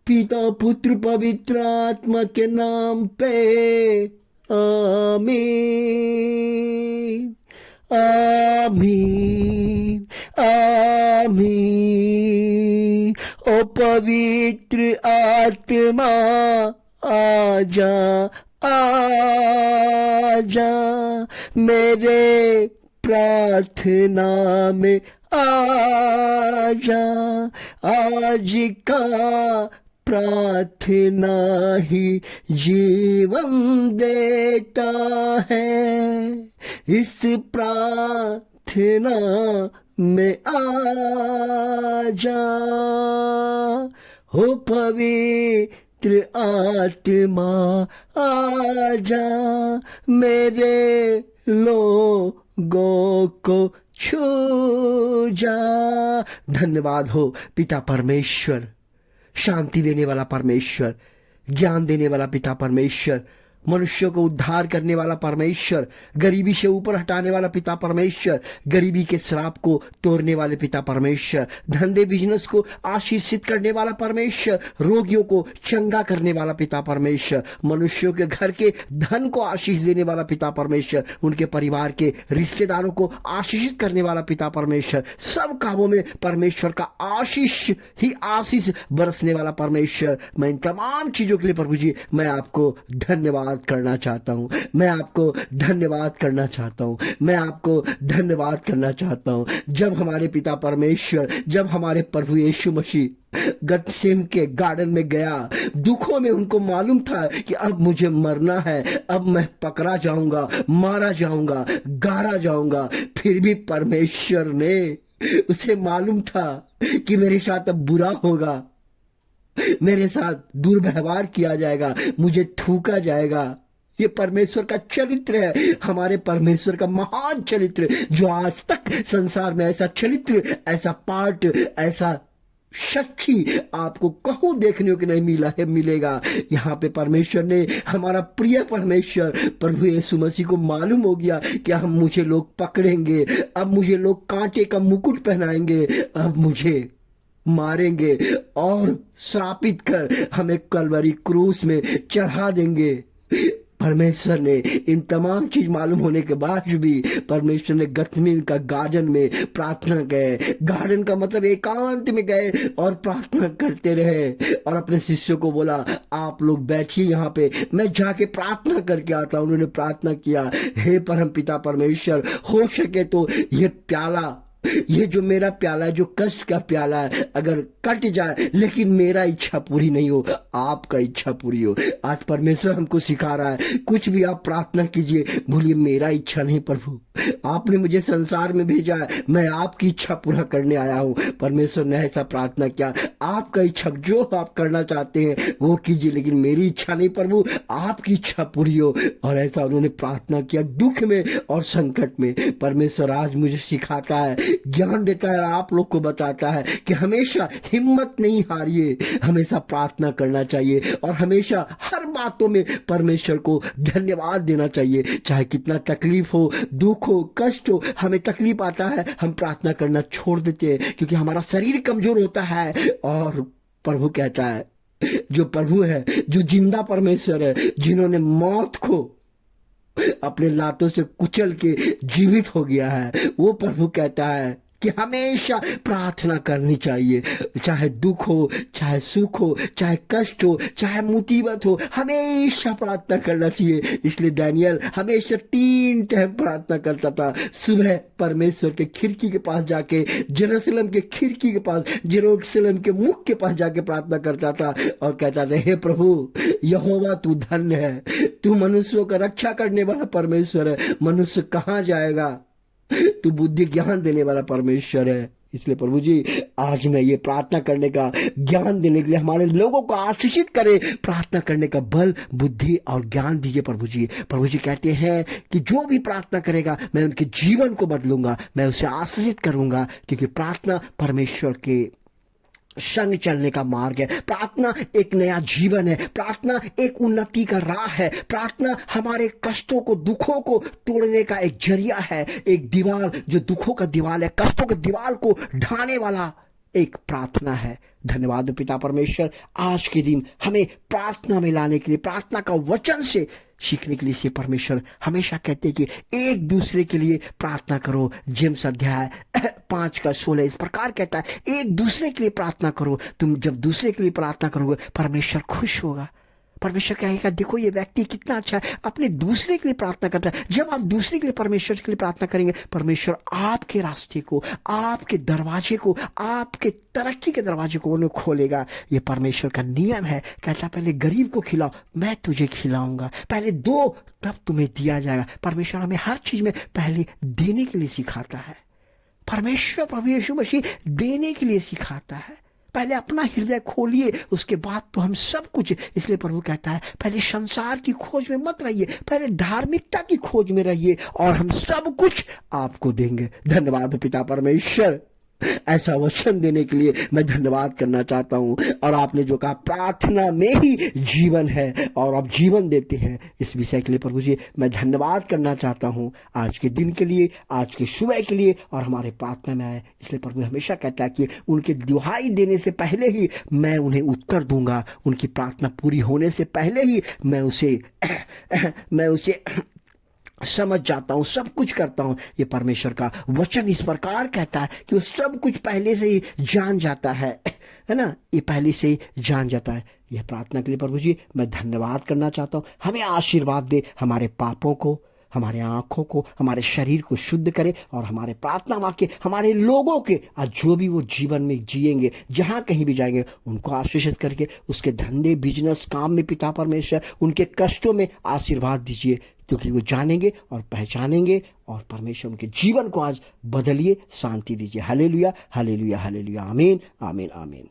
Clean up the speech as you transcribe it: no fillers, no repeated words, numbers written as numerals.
पिता पुत्र पवित्र आत्मा के नाम पे आमीन आमीन आमीन। ओ पवित्र आत्मा आजा आजा मेरे प्रार्थना में आजा। आज का प्रार्थना ही जीवन देता है, इस प्रार्थना में आजा। हो पवित्र आत्मा आजा मेरे लोगों को छू जा। धन्यवाद हो पिता परमेश्वर, शांति देने वाला परमेश्वर, ज्ञान देने वाला पिता परमेश्वर, मनुष्यों को उद्धार करने वाला परमेश्वर, गरीबी से ऊपर हटाने वाला पिता परमेश्वर, गरीबी के श्राप को तोड़ने वाले पिता परमेश्वर, धंधे बिजनेस को आशीषित करने वाला परमेश्वर, रोगियों को चंगा करने वाला पिता परमेश्वर, मनुष्यों के घर के धन को आशीष देने वाला पिता परमेश्वर, उनके परिवार के रिश्तेदारों को आशीषित करने वाला पिता परमेश्वर, सब कामों में परमेश्वर का आशीष ही आशीष बरसने वाला परमेश्वर। मैं इन तमाम चीजों के लिए प्रभु जी मैं आपको धन्यवाद करना चाहता हूं, मैं आपको धन्यवाद करना चाहता हूं, मैं आपको धन्यवाद करना चाहता हूं। जब हमारे पिता परमेश्वर, जब हमारे प्रभु यीशु मसीह गतसेम के गार्डन में गया, दुखों में उनको मालूम था कि अब मुझे मरना है, अब मैं पकड़ा जाऊंगा, मारा जाऊंगा, गाड़ा जाऊंगा, फिर भी परमेश्वर ने, उसे मालूम था कि मेरे साथ अब बुरा होगा, मेरे साथ दुर्व्यवहार किया जाएगा, मुझे थूका जाएगा। ये परमेश्वर का चरित्र है, हमारे परमेश्वर का महान चरित्र, जो आज तक संसार में ऐसा चरित्र, ऐसा पाठ, ऐसा साक्षी आपको कहूं देखने को नहीं मिला है, मिलेगा। यहाँ पे परमेश्वर ने, हमारा प्रिय परमेश्वर प्रभु यीशु मसीह को मालूम हो गया कि अब मुझे लोग पकड़ेंगे, अब मुझे लोग कांटे का मुकुट पहनाएंगे, अब मुझे मारेंगे और श्रापित कर हमें कलवरी क्रूस में चढ़ा देंगे। परमेश्वर ने इन तमाम चीज मालूम होने के बाद भी परमेश्वर ने गतसेमनी का गार्डन में प्रार्थना गए, गार्डन का मतलब एकांत में गए और प्रार्थना करते रहे और अपने शिष्यों को बोला आप लोग बैठिए यहाँ पे, मैं जाके प्रार्थना करके आता हूँ। उन्होंने प्रार्थना किया, हे परम पिता परमेश्वर, हो सके तो ये प्याला, ये जो मेरा प्याला है, जो कष्ट का प्याला है, अगर कट जाए, लेकिन मेरा इच्छा पूरी नहीं हो, आपका इच्छा पूरी हो। आज परमेश्वर हमको सिखा रहा है, कुछ भी आप प्रार्थना कीजिए, बोलिए मेरा इच्छा नहीं प्रभु, आपने मुझे संसार में भेजा है, मैं आपकी इच्छा पूरा करने आया हूँ। परमेश्वर ने ऐसा प्रार्थना किया, आपका इच्छा जो आप करना चाहते हैं वो कीजिए, लेकिन मेरी इच्छा नहीं प्रभु, आपकी इच्छा पूरी हो। और ऐसा उन्होंने प्रार्थना किया दुख में और संकट में। परमेश्वर आज मुझे सिखाता है, ज्ञान देता है, आप लोग को बताता है कि हमेशा हिम्मत नहीं हारिए, हमेशा प्रार्थना करना चाहिए और हमेशा हर बातों में परमेश्वर को धन्यवाद देना चाहिए। चाहे कितना तकलीफ हो, दुख हो, कष्ट हो, हमें तकलीफ आता है, हम प्रार्थना करना छोड़ देते हैं क्योंकि हमारा शरीर कमजोर होता है। और प्रभु कहता है, जो प्रभु है, जो जिंदा परमेश्वर है, जिन्होंने मौत को अपने लातों से कुचल के जीवित हो गया है, वो प्रभु कहता है कि हमेशा प्रार्थना करनी चाहिए। चाहे दुख हो, चाहे सुख हो, चाहे कष्ट हो, चाहे मुसीबत हो, हमेशा प्रार्थना करना चाहिए। इसलिए दानियल हमेशा 3 टाइम प्रार्थना करता था। सुबह परमेश्वर के खिड़की के पास जाके, जेरूशलेम के खिड़की के पास, जेरूशलेम के मुख के पास जाके प्रार्थना करता था और कहता था, हे प्रभु यहोवा तू धन्य है, तू मनुष्यों का रक्षा करने वाला परमेश्वर है, मनुष्य कहाँ जाएगा, तू बुद्धि ज्ञान देने वाला परमेश्वर है। इसलिए प्रभु जी आज मैं ये प्रार्थना करने का, ज्ञान देने के लिए हमारे लोगों को आशीषित करे, प्रार्थना करने का बल, बुद्धि और ज्ञान दीजिए प्रभु जी। प्रभु जी कहते हैं कि जो भी प्रार्थना करेगा मैं उनके जीवन को बदलूंगा, मैं उसे आशीषित करूंगा, क्योंकि प्रार्थना परमेश्वर के संग चलने का मार्ग है। प्रार्थना एक नया जीवन है, प्रार्थना एक उन्नति का राह है, प्रार्थना हमारे कष्टों को, दुखों को तोड़ने का एक जरिया है, एक दीवार जो दुखों का दीवार है, कष्टों के दीवार को ढाने वाला एक प्रार्थना है। धन्यवाद पिता परमेश्वर, आज के दिन हमें प्रार्थना में लाने के लिए, प्रार्थना का वचन से सीखने के लिए से परमेश्वर हमेशा कहते हैं कि एक दूसरे के लिए प्रार्थना करो। जेम्स अध्याय 5:16 इस प्रकार कहता है, एक दूसरे के लिए प्रार्थना करो। तुम जब दूसरे के लिए प्रार्थना करोगे परमेश्वर खुश होगा। परमेश्वर कहेगा देखो ये व्यक्ति कितना अच्छा है, अपने दूसरे के लिए प्रार्थना करता है। जब आप दूसरे के लिए परमेश्वर के लिए प्रार्थना करेंगे, परमेश्वर आपके रास्ते को, आपके दरवाजे को, आपके तरक्की के दरवाजे को उन्हें खोलेगा। ये परमेश्वर का नियम है। कहता पहले गरीब को खिलाओ, मैं तुझे खिलाऊंगा। पहले दो, तब तुम्हें दिया जाएगा। परमेश्वर हमें हर चीज में पहले देने के लिए सिखाता है। परमेश्वर प्रभु यीशु मसीह देने के लिए सिखाता है। पहले अपना हृदय खोलिए, उसके बाद तो हम सब कुछ। इसलिए प्रभु कहता है पहले संसार की खोज में मत रहिए, पहले धार्मिकता की खोज में रहिए और हम सब कुछ आपको देंगे। धन्यवाद पिता परमेश्वर, ऐसा वचन देने के लिए मैं धन्यवाद करना चाहता हूं। और आपने जो कहा प्रार्थना में ही जीवन है और आप जीवन देते हैं, इस विषय के लिए प्रभु जी मैं धन्यवाद करना चाहता हूं। आज के दिन के लिए, आज के सुबह के लिए, और हमारे प्रार्थना में आए। इसलिए प्रभु हमेशा कहता है कि उनके दुहाई देने से पहले ही मैं उन्हें उत्तर दूंगा। उनकी प्रार्थना पूरी होने से पहले ही मैं उसे समझ जाता हूँ, सब कुछ करता हूँ। ये परमेश्वर का वचन इस प्रकार कहता है कि वो सब कुछ पहले से ही जान जाता है ना, ये पहले से ही जान जाता है। यह प्रार्थना के लिए प्रभु जी मैं धन्यवाद करना चाहता हूँ। हमें आशीर्वाद दे, हमारे पापों को, हमारे आंखों को, हमारे शरीर को शुद्ध करे और हमारे प्रार्थना वाक्य हमारे लोगों के आज जो भी वो जीवन में जिएंगे, जहां कहीं भी जाएंगे, उनको आशीषित करके उसके धंधे, बिजनेस, काम में पिता परमेश्वर उनके कष्टों में आशीर्वाद दीजिए, क्योंकि वो जानेंगे और पहचानेंगे और परमेश्वर उनके जीवन को आज बदलिए, शांति दीजिए। हालेलुया, हालेलुया, हालेलुया, आमीन, आमीन, आमीन।